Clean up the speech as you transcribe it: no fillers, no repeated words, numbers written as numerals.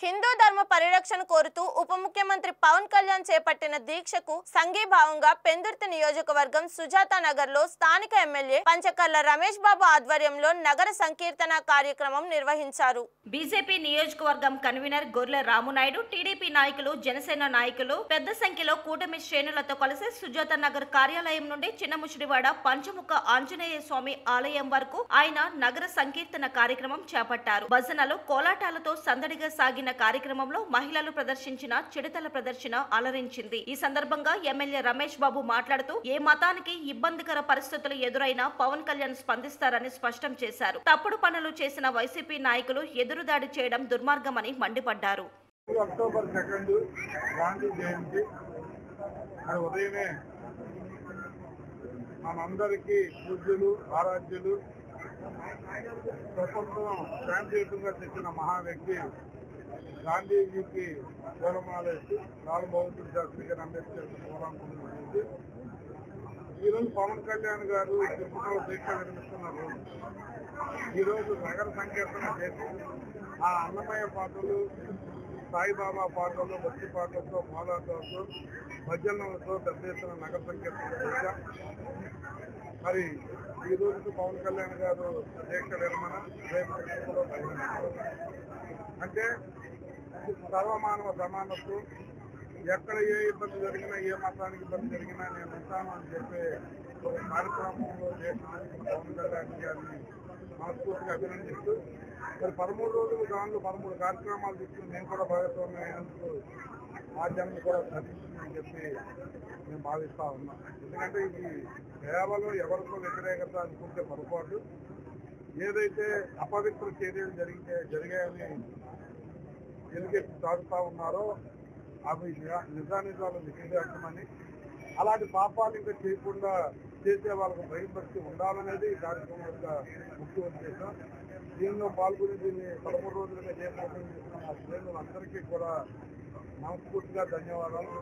హిందూ ధర్మ పరిరక్షణ కోరుతూ ఉప ముఖ్యమంత్రి పవన్ కళ్యాణ్ చేపట్టిన దీక్షకు సంఘీభావంగా పెందుర్తి నియోజకవర్గం సుజాత నగర్ లో స్థానిక ఎమ్మెల్యే పంచకర్ల రమేష్ బాబు ఆధ్వర్యంలో నగర సంకీర్తన కార్యక్రమం నిర్వహించారు. బీజేపీ నియోజకవర్గం కన్వీనర్ గొర్లె రామునాయుడు, టీడీపీ నాయకులు, జనసేన నాయకులు పెద్ద సంఖ్యలో కూటమి శ్రేణులతో కలిసి సుజాత నగర్ కార్యాలయం నుండి చిన్నముషిడివాడ పంచముఖ ఆంజనేయ స్వామి ఆలయం వరకు ఆయన నగర సంకీర్తన కార్యక్రమం చేపట్టారు. భజనలు, కోలాటాలతో సందడిగా సాగిన కార్యక్రమంలో మహిళలు ప్రదర్శించిన చిడతల ప్రదర్శన అలరించింది. ఈ సందర్భంగా ఎమ్మెల్యే రమేష్ బాబు మాట్లాడుతూ ఏ మతానికి ఇబ్బందికర పరిస్థితులు ఎదురైనా పవన్ కళ్యాణ్ స్పందిస్తారని స్పష్టం చేశారు. తప్పుడు పనులు చేసిన వైసీపీ నాయకులు ఎదురుదాడి చేయడం దుర్మార్గమని మండిపడ్డారు. అక్టోబర్ 2 గాంధీ జయంతి ఉదయమే మనందరికీ పూజ్యులు, ఆరాధ్యులు, ప్రపంచం శాంతియుతంగా తెచ్చిన మహా వ్యక్తి గాంధీజీకి పూలమాలేసి లాల్ బహదూర్ శాస్త్రి గారు అంబేద్కర్ పూలమాలేసి ఈరోజు పవన్ కళ్యాణ్ గారు తిరుపతిలో దీక్ష నిర్మిస్తున్నారు. ఈరోజు నగర సంకీర్తన చేసి ఆ అన్నమయ్య పాటలు, సాయిబాబా పాటలు, భక్తి పాటలతో, మాలాలతో, భజనలతో పెద్ద ఎత్తున నగర సంకీర్తన చేశాం. మరి ఈ రోజుకి పవన్ కళ్యాణ్ గారు దీక్ష విరమణ రేపు అంటే సర్వమానవ సమానత్వం, ఎక్కడ ఏ ఇబ్బంది జరిగినా, ఏ మతానికి ఇబ్బంది జరిగినా నేను ఉంటాను అని చెప్పే ఒక కార్యక్రమంలో చేసినందుకు పవన్ కళ్యాణ్ గారిని మనస్ఫూర్తిగా అభినందిస్తూ మరి 13 రోజులు దానిలో 13 కార్యక్రమాలు తీసుకుని నేను కూడా భాగస్వామ్యం అయినందుకు ఆ జన్మ కూడా సాధించిందని చెప్పి నేను భావిస్తా ఉన్నాను. ఎందుకంటే ఇది కేవలం ఎవరికో వ్యతిరేకత అనుకుంటే పొరపాటు. ఏదైతే అపవిత్ర చర్యలు జరిగాయని ఎలుగెత్తి చాటుతా ఉన్నారో అవి నిజానిజాలు నిషేధించమని, అలాంటి పాపాలు ఇంకా చేయకుండా చేసే వాళ్ళకు భయభక్తి ఉండాలనేది ఈ కార్యక్రమం యొక్క ముఖ్య ఉద్దేశం. దీనిలో పాల్గొని దీన్ని 13 రోజులుగా చేపట్టడం చేసిన మా శ్రేణులందరికీ కూడా మనస్ఫూర్తిగా ధన్యవాదాలు.